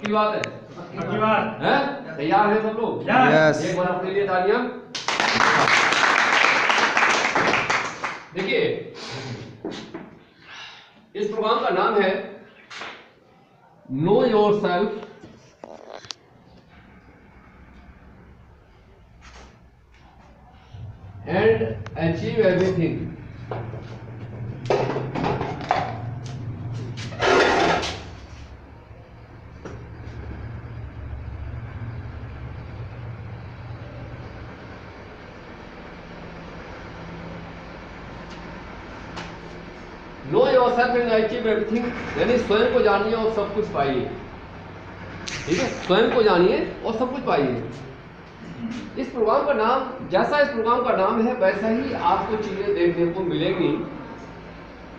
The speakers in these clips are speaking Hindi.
पक्की बात है? पक्की बात है? तैयार है सब लोग? यस। एक बार अपने लिए तालियां। देखिए, इस प्रोग्राम का नाम है no yourself and achieve everything. No yourself and achieve everything, यानी स्वयं को जानिए और सब कुछ पाइए। ठीक है, स्वयं को जानिए और सब कुछ पाइए। इस प्रोग्राम का नाम, जैसा इस प्रोग्राम का नाम है वैसा ही आपको चीजें देखने को मिलेंगी।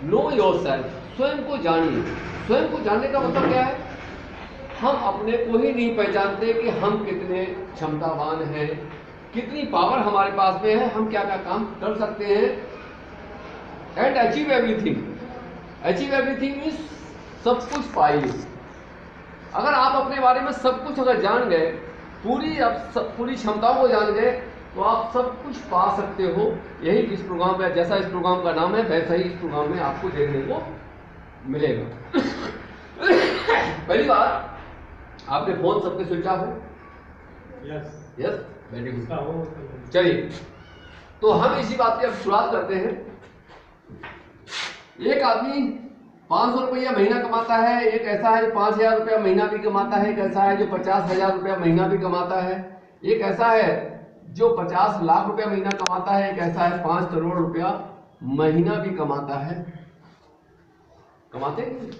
नो योरसेल्फ, स्वयं को जानिए। स्वयं को जानने का मतलब क्या है? हम अपने को ही नहीं पहचानते कि हम कितने क्षमतावान हैं, कितनी पावर हमारे पास में है, हम क्या क्या काम कर सकते हैं। And achieve everything, achieve everything means सब कुछ पाइए। अगर आप अपने बारे में सब कुछ अगर जान गए, पूरी क्षमताओं को जान गए, तो आप सब कुछ पा सकते हो। यही इस प्रोग्राम में, जैसा इस प्रोग्राम का नाम है वैसा ही इस प्रोग्राम में आपको देखने को मिलेगा। पहली बात, आपके फोन सबके स्विच ऑफ है? Yes yes, very good. चलिए, तो हम इसी बात की अब शुरुआत करते हैं। एक आदमी 500 रुपया महीना कमाता है, एक ऐसा है जो 5000 रुपया महीना भी कमाता है, एक ऐसा है जो 50,000 रुपया महीना भी कमाता है, एक ऐसा है जो 50 लाख रुपया महीना कमाता है, एक ऐसा है 5 करोड़ रुपया महीना भी कमाता है। कमाते हैं?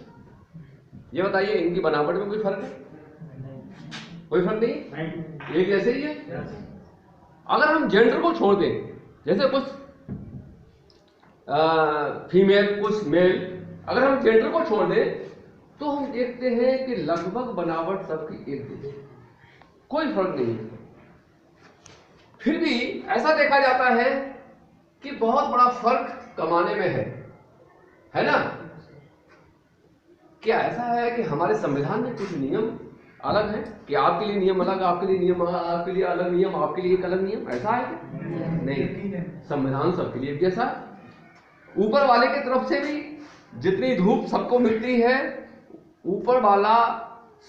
ये बताइए, इनकी बनावट में कोई फर्क है? कोई फर्क नहीं, एक जैसे ही है। अगर हम जेंडर को छोड़ दें, जैसे कुछ फीमेल कुछ मेल, अगर हम जेंडर को छोड़ दें तो हम देखते हैं कि लगभग बनावट सबकी एक जैसी, कोई फर्क नहीं है। फिर भी ऐसा देखा जाता है कि बहुत बड़ा फर्क कमाने में है ना? क्या ऐसा है कि हमारे संविधान में कुछ नियम अलग है कि आपके लिए नियम अलग, आपके लिए नियम, आपके लिए अलग नियम, आपके लिए एक अलग नियम, ऐसा है क्या? नहीं, संविधान सबके लिए एक जैसा है। ऊपर वाले की तरफ से भी जितनी धूप सबको मिलती है, ऊपर वाला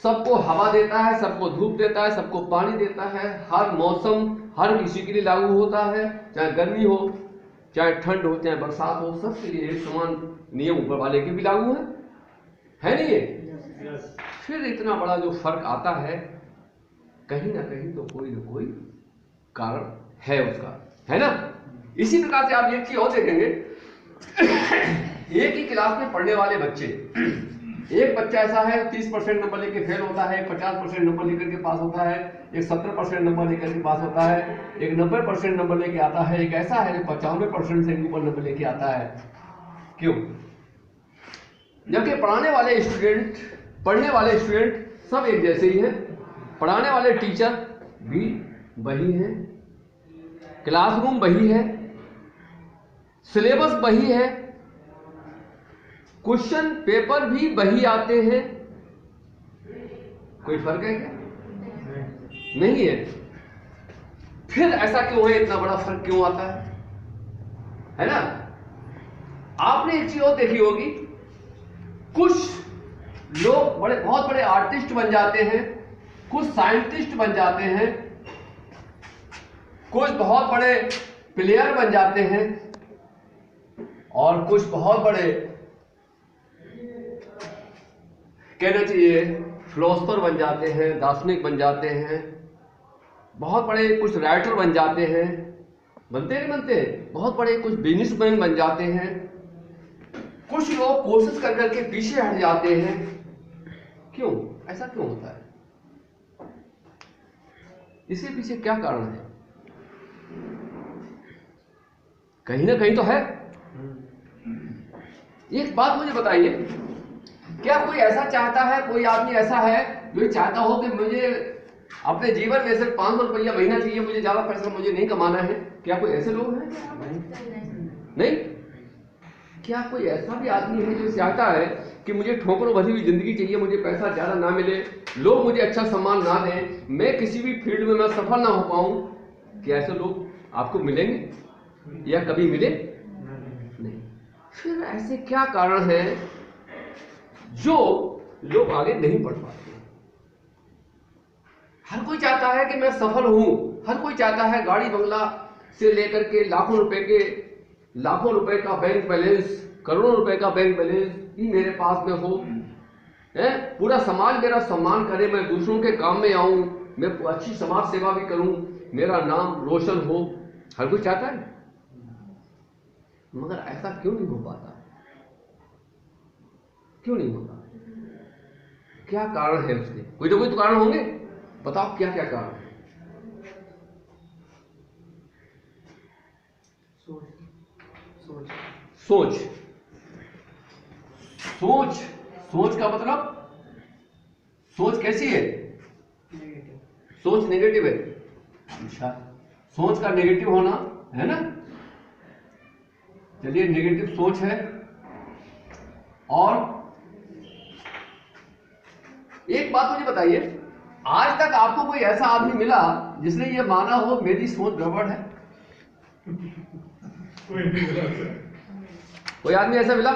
सबको हवा देता है, सबको धूप देता है, सबको पानी देता है। हर मौसम हर किसी के लिए लागू होता है, चाहे गर्मी हो, चाहे ठंड हो, चाहे बरसात हो, सबके लिए एक समान नियम ऊपर वाले के भी लागू है नहीं ये? फिर इतना बड़ा जो फर्क आता है, कहीं ना कहीं तो कोई ना कोई कारण है उसका, है ना? इसी प्रकार से आप एक चीज और देखेंगे, एक ही क्लास में पढ़ने वाले बच्चे, एक बच्चा ऐसा है 30% नंबर लेके फेल होता है, एक 50% नंबर लेकर के पास होता है, एक 70% नंबर लेकर के पास होता है, एक 90% नंबर लेके आता है, एक ऐसा है जो 95% से ऊपर नंबर लेके आता है। क्यों? जबकि पढ़ने वाले स्टूडेंट सब एक जैसे ही हैं, पढ़ाने वाले टीचर भी वही हैं, क्लासरूम वही है, सिलेबस वही है, क्वेश्चन पेपर भी वही आते हैं। कोई फर्क है क्या? नहीं है। फिर ऐसा क्यों है, इतना बड़ा फर्क क्यों आता है ना? आपने एक चीज और देखी होगी, कुछ लोग बहुत बड़े आर्टिस्ट बन जाते हैं, कुछ साइंटिस्ट बन जाते हैं, कुछ बहुत बड़े प्लेयर बन जाते हैं, और कुछ बहुत बड़े कहना चाहिए फिलोसफर बन जाते हैं, दार्शनिक बन जाते हैं, बहुत बड़े कुछ राइटर बन जाते हैं, बनते नहीं बनते, बहुत बड़े कुछ बिजनेसमैन बन जाते हैं, कुछ लोग कोशिश कर करके पीछे हट जाते हैं। क्यों? ऐसा क्यों होता है? इसके पीछे क्या कारण है? कहीं ना कहीं तो है। एक बात मुझे बताइए, क्या कोई ऐसा चाहता है, कोई आदमी ऐसा है जो चाहता हो कि मुझे अपने जीवन में सिर्फ 500 रुपया महीना चाहिए, मुझे ज्यादा पैसा मुझे नहीं कमाना है? क्या कोई ऐसे लोग हैं? नहीं। क्या कोई ऐसा भी आदमी है जो चाहता है कि मुझे ठोकरों भरी हुई जिंदगी चाहिए, मुझे पैसा ज्यादा ना मिले, लोग मुझे अच्छा सम्मान ना दें, मैं किसी भी फील्ड में मैं सफल ना हो पाऊं? क्या ऐसे लोग आपको मिलेंगे या कभी मिले? नहीं। फिर ऐसे क्या कारण है जो लोग आगे नहीं बढ़ पाते? हर कोई चाहता है कि मैं सफल हूं, हर कोई चाहता है गाड़ी बंगला से लेकर के लाखों रुपए का बैंक बैलेंस, करोड़ों रुपए का बैंक बैलेंस ही मेरे पास में हो, है पूरा समाज मेरा सम्मान करे, मैं दूसरों के काम में आऊं, मैं अच्छी समाज सेवा भी करूं, मेरा नाम रोशन हो। हर कोई चाहता है, मगर ऐसा क्यों नहीं हो पाता? क्यों नहीं होता? क्या कारण है उसके? कोई तो कारण होंगे, बताओ क्या क्या कारण है? सोच सोच सोच का मतलब, सोच कैसी है? सोच नेगेटिव है। अच्छा, सोच का नेगेटिव होना है ना? चलिए, नेगेटिव सोच है। और एक बात मुझे बताइए, आज तक आपको कोई ऐसा आदमी मिला जिसने ये माना हो मेरी सोच गड़बड़ है? कोई आदमी ऐसा मिला?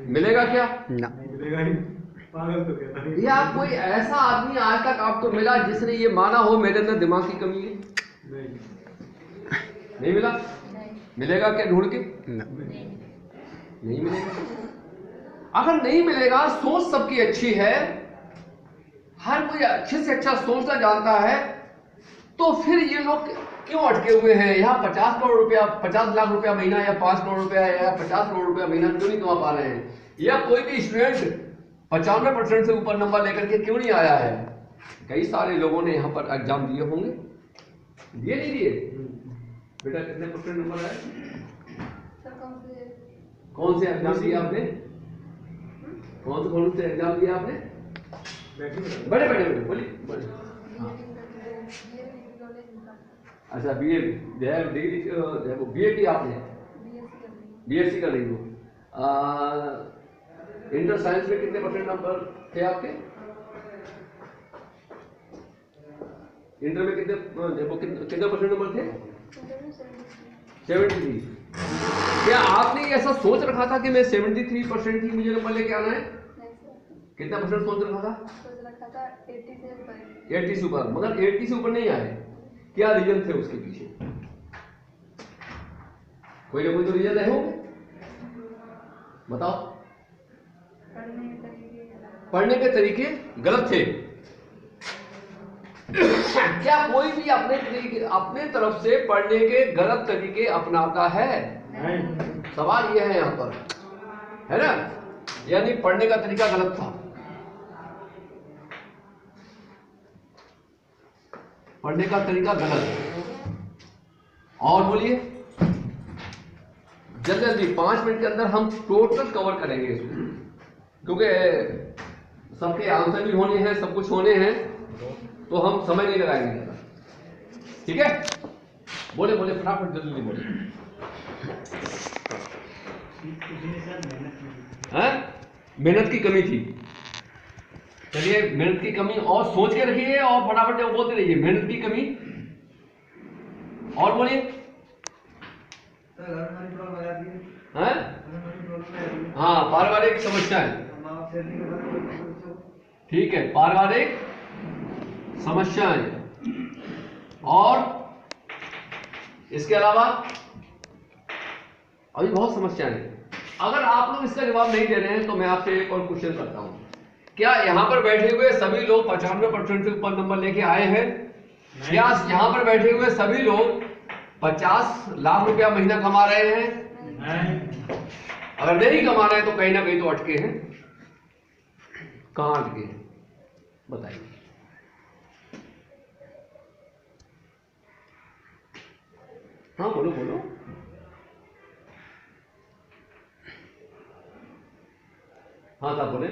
मिलेगा क्या? ना, मिलेगा ही। पागल तो कहता है। या कोई ऐसा आदमी आज तक आपको मिला जिसने ये माना हो मेरे अंदर दिमाग की कमी है? नहीं मिला। मिलेगा क्या ढूंढ के? नहीं मिलेगा। अगर नहीं मिलेगा, सोच सबकी अच्छी है, हर कोई अच्छे से अच्छा सोचना जानता है, तो फिर ये लोग क्यों अटके हुए हैं? यहाँ 50 करोड़ रुपया, 50 लाख रुपया महीना या 5 करोड़ रुपया या 50 करोड़ रुपया महीना क्यों नहीं कमा पा रहे हैं? या कोई भी स्टूडेंट 95% से ऊपर नंबर लेकर के क्यों नहीं आया है? कई सारे लोगों ने यहाँ पर एग्जाम दिए होंगे, दिए नहीं दिए? बेटा कितने % नंबर आए? कौन से एग्जाम दिए आपने? कौन से एग्जाम दिया आपने? बड़े बोलिए। अच्छा, बीए की आपने? बीएससी कर रही हो। इंटर साइंस में कितने % नंबर थे आपके? इंटर में कितने % नंबर थे? 73। क्या आपने ऐसा सोच रखा था कि मैं 73% ही मुझे नंबर लेके आना है? कितना % सोच रखा था? 80 से ऊपर। मगर 80 से ऊपर नहीं आए, क्या रीजन थे उसके पीछे? कोई ना कोई तो रीजन रहे होंगे, बताओ। पढ़ने के तरीके गलत थे। क्या कोई भी अपने तरफ से पढ़ने के गलत तरीके अपनाता है? नहीं। सवाल यह है यहाँ पर, है ना? यानी पढ़ने का तरीका गलत था, पढ़ने का तरीका गलत है। और बोलिए, जल्दी 5 मिनट के अंदर हम टोटल कवर करेंगे इसको, क्योंकि सबके आंसर भी होने हैं, सब कुछ होने हैं, तो हम समय नहीं लगाएंगे। ठीक है, बोले फटाफट जल्दी बोले। मेहनत की कमी थी। चलिए, मेहनत की कमी और सोच के रखिए और फटाफट बोलते रहिए। मेहनत की कमी, और बोलिए। हाँ, पारिवारिक समस्याएं। ठीक है, पारिवारिक समस्याएं। और इसके अलावा अभी बहुत समस्याएं हैं। अगर आप लोग इसका जवाब नहीं दे रहे हैं तो मैं आपसे एक और क्वेश्चन करता हूं। क्या यहाँ पर बैठे हुए सभी लोग 95% से ऊपर नंबर लेके आए हैं? क्या यहाँ पर बैठे हुए सभी लोग 50 लाख रुपया महीना कमा रहे हैं? अगर नहीं कमा रहे हैं तो कहीं ना कहीं तो अटके हैं। कहां अटके हैं बताइए? हाँ, बोलो। हाँ साहब बोले।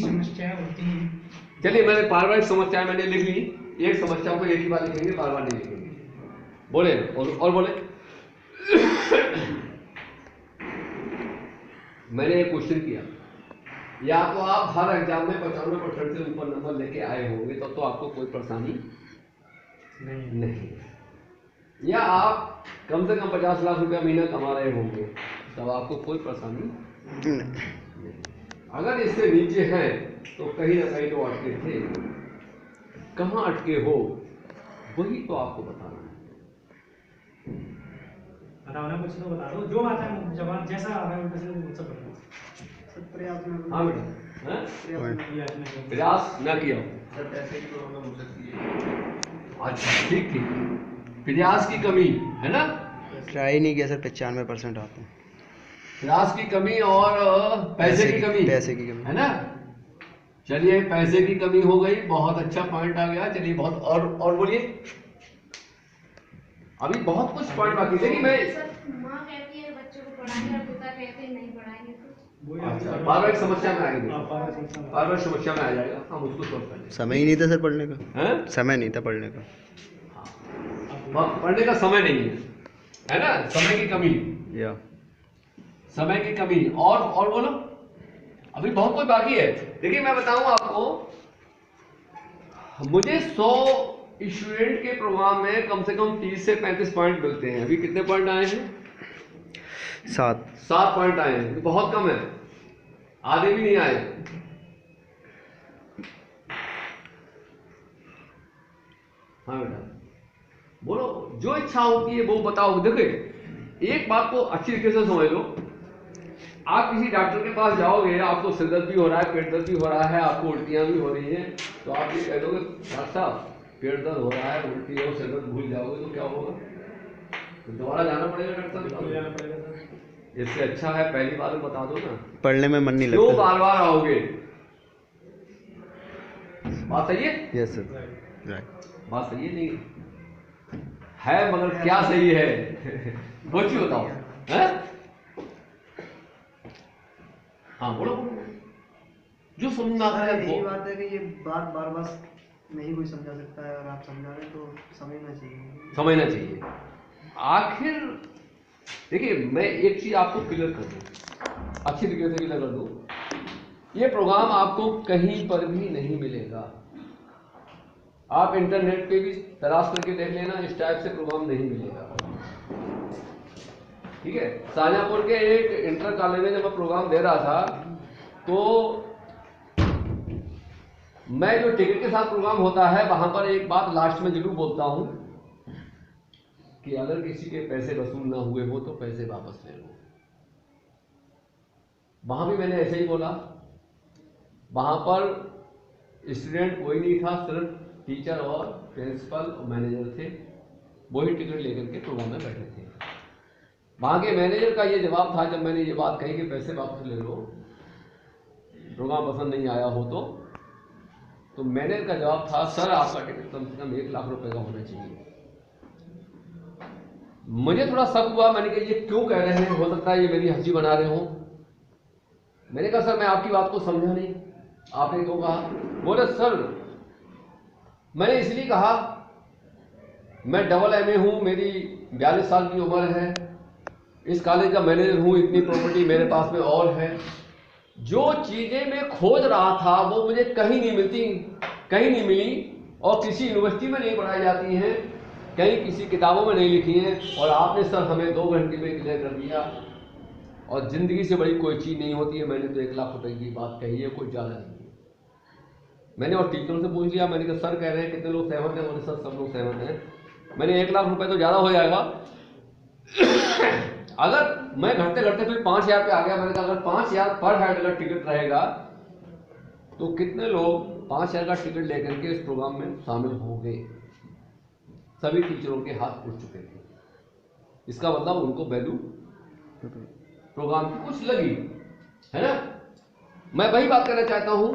समस्याएं होती हैं। चलिए, मैंने पारिवारिक समस्याएं मैंने लिख ली। एक समस्या को एक ही बार लिखेंगे, बार बार नहीं लिखेंगे। बोले और बोले। मैंने एक क्वेश्चन किया, या तो आप हर एग्जाम में 95% से ऊपर नंबर लेके आए होंगे तब तो आपको कोई परेशानी नहीं, या आप कम से कम 50 लाख रुपया महीना कमा रहे होंगे तब आपको कोई परेशानी नहीं। अगर इससे नीचे हैं तो कहीं ना कहीं तो अटके थे, कहाँ अटके हो वही तो आपको बताना है। बताओ ना, कुछ तो बता दो, जो आता है जवाब जैसा आ रहा है वैसे मुझसे बताओ। प्रयास में हाँ बेटा, प्रयास ना किया हो। पैसे की प्रॉब्लम हो सकती है। अच्छा ठीक ठीक, प्रयास की कमी है ना, ट्राई नहीं किया सर, 95% आते हैं। प्रयास की कमी और पैसे की कमी है ना। चलिए पैसे की कमी हो गई, बहुत अच्छा पॉइंट आ गया। चलिए बहुत और बोलिए, अभी बहुत कुछ पॉइंट बाकी। देखिए मैं माँ कहती है बच्चों को पढ़ाएंगे और पिता कहते हैं नहीं पढ़ाएंगे तो अच्छा पारिवारिक समस्या में आएंगे, पारिवारिक समस्या में आ जाएगा, हम उसको सॉल्व कर लेंगे। समय ही नहीं था सर पढ़ने का, हैं? समय नहीं था पढ़ने का। पढ़ने का समय नहीं है ना, समय की कमी, या समय की कमी। और बोलो, अभी बहुत कुछ बाकी है। देखिए मैं बताऊं आपको, मुझे 100 स्टूडेंट के प्रोग्राम में कम से कम 30 से 35 पॉइंट मिलते हैं। अभी कितने पॉइंट आए हैं? 7 पॉइंट आए हैं, बहुत कम है, आधे भी नहीं आए। हाँ बेटा बोलो, जो इच्छा होती है वो बताओ। देखिए एक बात को अच्छी तरीके से समझ लो, आप किसी डॉक्टर के पास जाओगे, आपको सिर दर्द भी हो रहा है, पेट दर्द भी हो रहा है, आपको उल्टियां भी हो रही हैं, तो आप ये कह दोगे डॉक्टर साहब पेट दर्द हो रहा है, उल्टी और सिर दर्द भूल जाओगे तो क्या होगा? तो दोबारा जाना पड़ेगा डॉक्टर साहब। इससे अच्छा है पहली बार बता दो ना, पढ़ने में मन नहीं क्यों लगता। बार बार आओगे? बात सही है? Yes sir, right. बात सही है नहीं है, मगर क्या सही है वो चीज बताओ है? हाँ बोलो, जो समझना है यही बात है कि ये बात बार बार नहीं कोई समझा सकता है, और आप समझा रहे तो समझना चाहिए। आखिर देखिए मैं एक चीज आपको क्लियर कर दूं, अच्छी तरीके से क्लियर कर दूं, ये प्रोग्राम आपको कहीं पर भी नहीं मिलेगा। आप इंटरनेट पे भी तलाश करके देख लेना, इस टाइप से प्रोग्राम नहीं मिलेगा। ठीक है, शाहजहांपुर के एक इंटर कॉलेज में जब मैं प्रोग्राम दे रहा था तो मैं जो टिकट के साथ प्रोग्राम होता है वहां पर एक बात लास्ट में जरूर बोलता हूं कि अगर किसी के पैसे वसूल ना हुए हो तो पैसे वापस ले लो। वहां भी मैंने ऐसे ही बोला। वहां पर स्टूडेंट कोई नहीं था, सिर्फ टीचर और प्रिंसिपल और मैनेजर थे, वही टिकट लेकर के प्रोग्राम में बैठे थे। वहां के मैनेजर का ये जवाब था जब मैंने ये बात कही कि पैसे वापस ले लो, प्रोग्राम पसंद नहीं आया हो तो मैनेजर का जवाब था सर आपका टिकट कम से कम 1 लाख रुपए का होना चाहिए। मुझे थोड़ा शक हुआ, मैंने कहा ये क्यों कह रहे हैं, हो सकता है ये मेरी हंसी बना रहे हो। मैंने कहा सर मैं आपकी बात को समझा नहीं। आपने क्यों कहा? बोले सर मैंने इसलिए कहा, मैं डबल MA हूं, मेरी 42 साल की उम्र है, इस कॉलेज का मैनेजर हूं, इतनी प्रॉपर्टी मेरे पास में और है, जो चीजें मैं खोज रहा था वो मुझे कहीं नहीं मिलती, कहीं नहीं मिली, और किसी यूनिवर्सिटी में नहीं पढ़ाई जाती हैं, कहीं किसी किताबों में नहीं लिखी हैं, और आपने सर हमें 2 घंटे में क्लियर कर दिया। और जिंदगी से बड़ी कोई चीज नहीं होती है। मैंने तो 1 लाख रुपए की बात कही है, कोई ज्यादा नहीं। मैंने और टीचरों से पूछ लिया, मैंने कहा सर कह रहे हैं कितने लोग सहमत हैं? बोले सर सब लोग सहमत हैं। मैंने 1 लाख रुपए तो ज्यादा हो जाएगा अगर मैं घटते घटते फिर 5,000 पे आ गया। मैंने कहा अगर 5,000 पर हेड का टिकट रहेगा तो कितने लोग 5,000 का टिकट लेकर के इस प्रोग्राम में शामिल हो गए? सभी टीचरों के हाथ उठ चुके थे। इसका मतलब उनको वैल्यू प्रोग्राम की कुछ लगी है ना। मैं वही बात करना चाहता हूं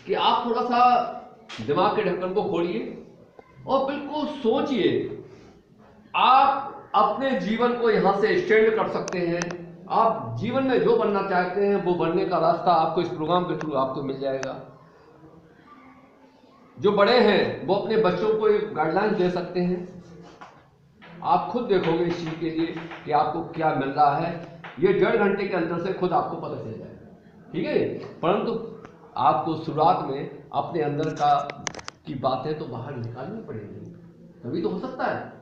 कि आप थोड़ा सा दिमाग के ढक्कन को खोलिए और बिल्कुल सोचिए, आप अपने जीवन को यहां से स्टैंड कर सकते हैं। आप जीवन में जो बनना चाहते हैं वो बनने का रास्ता आपको इस प्रोग्राम के थ्रू आपको मिल जाएगा। जो बड़े हैं वो अपने बच्चों को एक गाइडलाइन दे सकते हैं। आप खुद देखोगे इस चीज के लिए कि आपको क्या मिल रहा है। ये 1.5 घंटे के अंदर से खुद आपको पता चल जाएगा, ठीक है। परंतु आपको शुरुआत में अपने अंदर की बातें तो बाहर निकालनी पड़ेगी, तभी तो हो सकता है।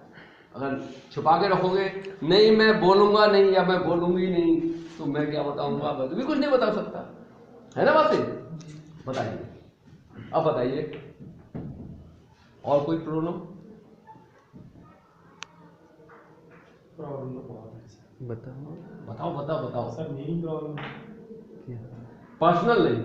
अगर छुपा के रखोगे, नहीं मैं बोलूंगा नहीं या मैं बोलूंगी नहीं, तो मैं क्या बताऊंगा, मैं तो भी कुछ नहीं बता सकता, है ना बातें। बताइए, अब बताइए और कोई प्रॉब्लम? प्रॉब्लम तो बहुत है सर। बताओ सर मेरी प्रॉब्लम पर्सनल नहीं,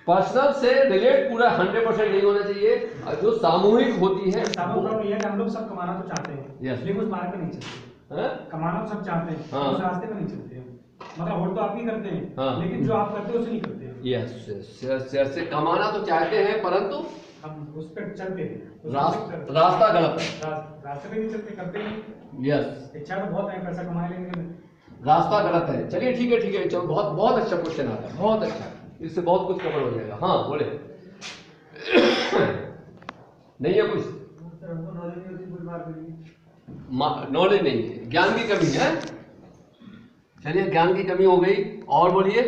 पर्सनल से रिलेट पूरा 100% नहीं होना चाहिए, और जो सामूहिक होती है प्रॉब्लम ये है कि हम लोग सब कमाना तो चाहते हैं, Yes. लेकिन उस मार्ग पे नहीं चलते। हैं? कमाना तो सब चाहते हैं, हाँ। उस रास्ते पे नहीं चलते हैं। मतलब वोट तो आप ही करते हैं, हाँ। लेकिन जो आप करते हैं उसे नहीं करते हैं। यस, कमाना तो चाहते हैं परंतु हम उस पर चलते हैं, उस रास्ता पे गलत है। रास्ते पे नहीं चलते, करते नहीं। यस, इच्छा तो बहुत है पैसा कमाने लेने में। रास्ता गलत है। चलिए ठीक है, चलो बहुत बहुत अच्छा क्वेश्चन आता है, बहुत अच्छा, इससे बहुत कुछ कवर हो जाएगा। हाँ बोले। नहीं है कुछ? नॉलेज नहीं है, ज्ञान की कमी है। चलिए ज्ञान की कमी हो गई, और बोलिए।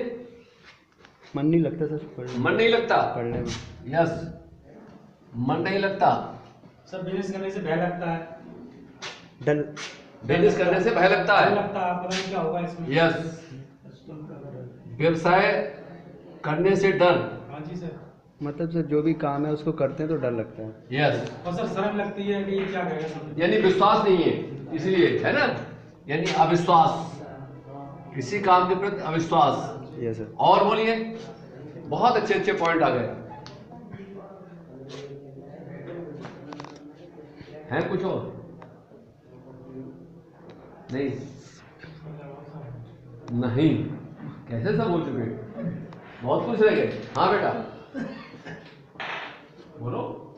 मन नहीं लगता सर पढ़ने मन नहीं लगता पढ़ने में। यस, मन नहीं लगता। सब बिजनेस करने से भय लगता है, डर बिजनेस करने से भय लगता डर है। लगता है, पता नहीं क्या होगा इसमें। यस, व्यवसाय करने से डर। हाँ जी सर। मतलब सर जो भी काम है उसको करते हैं तो डर लगता है। यस, और सर शर्म लगती है कि ये क्या करेगा सामने। यानी विश्वास नहीं है, इसलिए, है ना, यानी अविश्वास, किसी काम के प्रति अविश्वास। Yes sir. और बोलिए, बहुत अच्छे अच्छे पॉइंट आ गए हैं। कुछ और नहीं? नहीं, कैसे सब हो चुके, बहुत कुछ रह गए। हाँ बेटा बोलो।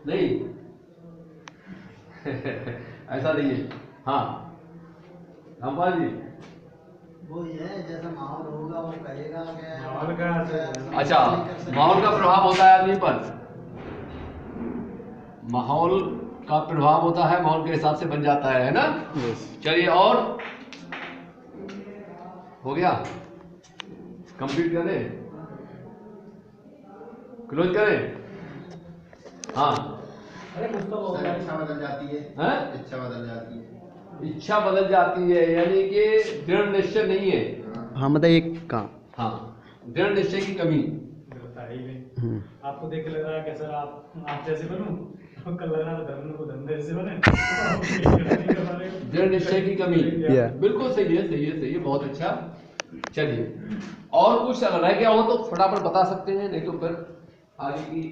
नहीं ऐसा नहीं है। हाँ रामपाल जी। वो ये है, जैसा माहौल होगा वो कहेगा माहौल का अच्छा, माहौल का प्रभाव होता है आदमी पर, माहौल का प्रभाव होता है, माहौल के हिसाब से बन जाता है ना। यस। चलिए, और हो गया, कंप्लीट करें, क्लोज करें। हाँ अरे कुछ तो होगा। इच्छा बदल जाती है, हैं? इच्छा बदल जाती है। इच्छा बदल जाती है, यानी कि दृढ़ निश्चय नहीं है। हाँ मतलब एक काम। हाँ, दृढ़ निश्चय की कमी। होता ही नहीं। आपको देख के लग रहा है कि सर आप जैसे बनूं, तो कल लग रहा था धर्म को धंधे जैसे बने। दृढ़ निश्चय की कमी। Yeah. बिल्कुल सही है, बहुत अच्छा। चलिए, और कुछ अगर रह गया हो तो फटाफट बता सकते हैं, नहीं तो फिर आगे की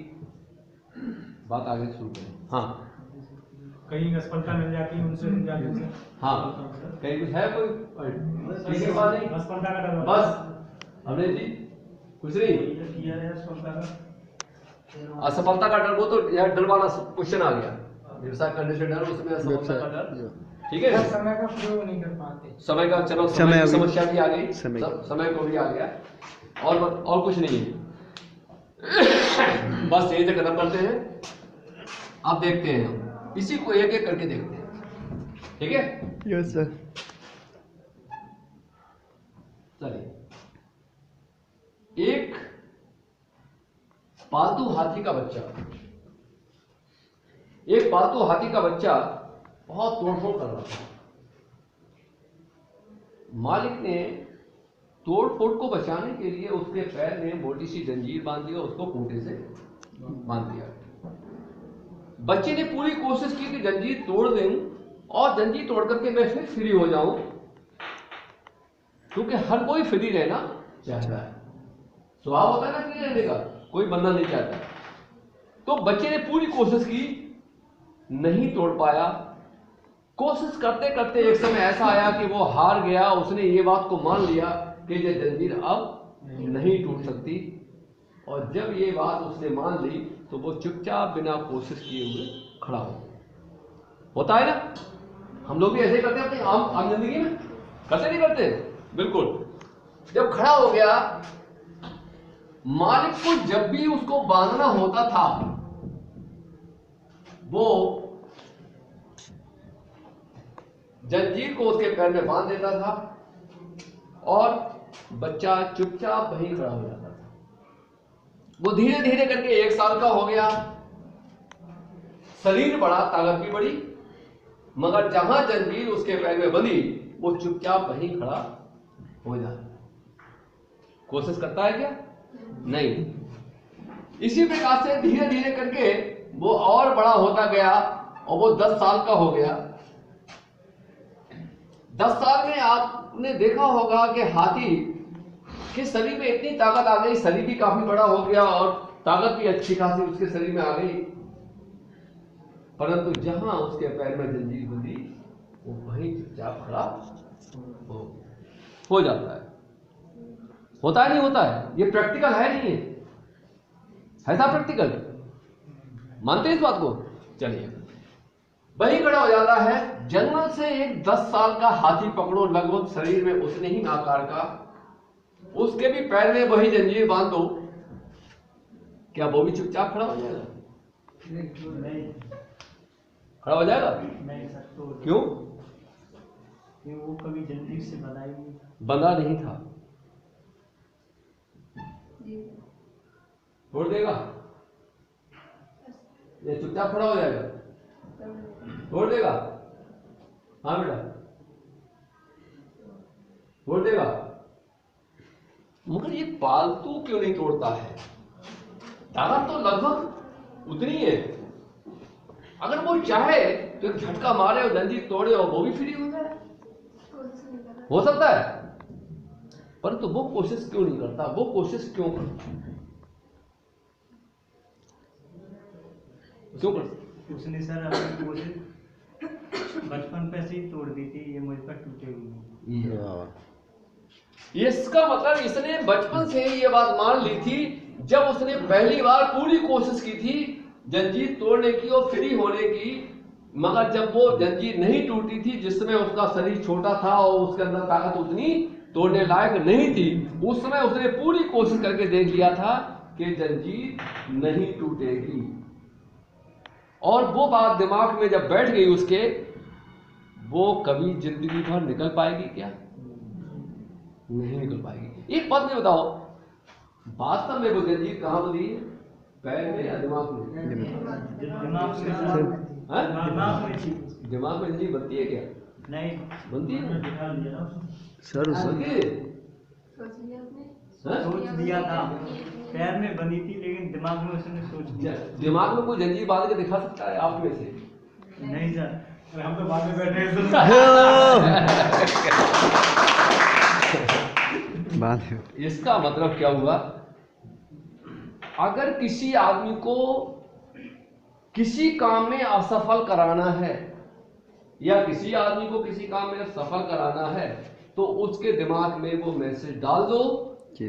बात आगे शुरू करें। हाँ कहीं असफलता मिल जाती है उनसे मिल जाती है। हाँ, कहीं कुछ है कोई ठीक है, बात नहीं, असफलता का डर बस अमरीश जी कुछ नहीं। किया है असफलता का। असफलता का डर, वो तो यार डर वाला क्वेश्चन आ गया, व्यवसाय करने से डर, उसमें असफलता का डर, ठीक है। समय का प्रयोग नहीं कर पाते। समय का, चलो समय समय की अभी- समस्या भी आ गई, समय समय को भी आ गया, और कुछ नहीं है। बस यही से खत्म करते हैं। अब देखते हैं, हम इसी को एक एक करके देखते हैं, ठीक है। Yes sir. चलिए, एक पालतू हाथी का बच्चा, एक पालतू हाथी का बच्चा बहुत तोड़फोड़ कर रहा था। मालिक ने तोड़फोड़ को बचाने के लिए उसके पैर में मोटी सी जंजीर बांध दी और उसको खूंटे से बांध दिया। बच्चे ने पूरी कोशिश की कि जंजीर तोड़ दूं और जंजीर तोड़ करके मैं फिर फ्री हो जाऊं, क्योंकि हर कोई फ्री रहना चाहता है, स्वभाव होता है ना फ्री रहने का, कोई बंधन नहीं चाहता। तो बच्चे ने पूरी कोशिश की, नहीं तोड़ पाया। कोशिश करते करते एक समय ऐसा आया कि वो हार गया, उसने ये बात को मान लिया कि ये जंजीर अब नहीं टूट सकती, और जब ये बात उसने मान ली तो वो चुपचाप बिना कोशिश किए हुए खड़ा हो गया। होता है ना, हम लोग भी ऐसे ही करते हैं अपनी आम जिंदगी में, करते नहीं करते? बिल्कुल। जब खड़ा हो गया, मालिक को जब भी उसको बांधना होता था वो जंजीर को उसके पैर में बांध देता था और बच्चा चुपचाप वहीं खड़ा हो जाता था। वो धीरे धीरे करके 1 साल का हो गया, शरीर बढ़ा, ताकत भी बढ़ी, मगर जहां जंजीर उसके पैर में बंधी वो चुपचाप वहीं खड़ा हो जाता। कोशिश करता है क्या? नहीं। इसी प्रकार से धीरे धीरे करके वो और बड़ा होता गया और वो 10 साल का हो गया। 10 साल में आपने देखा होगा कि हाथी के शरीर में इतनी ताकत आ गई, शरीर भी काफी बड़ा हो गया और ताकत भी अच्छी खासी उसके शरीर में आ गई, परंतु जहां उसके पैर में जंजीर बंधी वो वहीं चुपचाप खड़ा हो जाता है। होता है नहीं होता है? ये प्रैक्टिकल है नहीं है? ऐसा प्रैक्टिकल मानते हैं इस बात को? चलिए, वही खड़ा हो जाता है। जंगल से एक 10 साल का हाथी पकड़ो, लगभग शरीर में उतने ही आकार का, उसके भी पैर में वही जंजीर बांध दो, क्या वो भी चुपचाप खड़ा हो जाएगा? नहीं, खड़ा हो जाएगा? नहीं सर, तो क्यों? वो कभी जंजीर से बंधा ही नहीं था। बंधा नहीं था। छोड़ देगा? ये चुपचाप खड़ा हो जाएगा? छोड़ देगा? हाँ बेटा, छोड़ देगा। मगर ये पालतू क्यों नहीं तोड़ता है? ताकत तो लगभग उतनी है। अगर वो चाहे तो एक झटका मारे और जंजीर तोड़े और वो भी फ्री हो जाए, हो सकता है, परंतु वो कोशिश क्यों नहीं करता? वो कोशिश क्यों करता? क्यों करता? उसने सर अपनी कोशिश बचपन पे से ही तोड़ दी थी, ये मुझ पर टूटे हुए। इसका मतलब इसने बचपन से ही ये बात मान ली थी। जब उसने पहली बार पूरी कोशिश की थी जंजीर तोड़ने की और फ्री होने की, मगर जब वो जंजीर नहीं टूटी थी, जिसमें उसका शरीर छोटा था और उसके अंदर ताकत उतनी तोड़ने लायक नहीं थी, उस समय उसने पूरी कोशिश करके देख लिया था कि जंजीर नहीं टूटेगी। और वो बात दिमाग में जब बैठ गई उसके, वो कभी जिंदगी भर निकल पाएगी क्या? नहीं निकल पाएगी। एक बात नहीं बताओ, वास्तव में वो जंजीर कहाँ बंधी है? पैर में या दिमाग में? दिमाग में जंजीर बनती है क्या? नहीं बनती है? सर बनती है? सोच दिया था, पैर में बनी थी, लेकिन दिमाग में उसने सोच दिया। दिमाग में कोई जंजीर बांध के दिखा सकता है आप में से? नहीं सर, हम तो बाद में बैठे हैं। इसका मतलब क्या हुआ? अगर किसी आदमी को किसी काम में असफल कराना है या किसी आदमी को किसी काम में सफल कराना है, तो उसके दिमाग में वो मैसेज डाल दो कि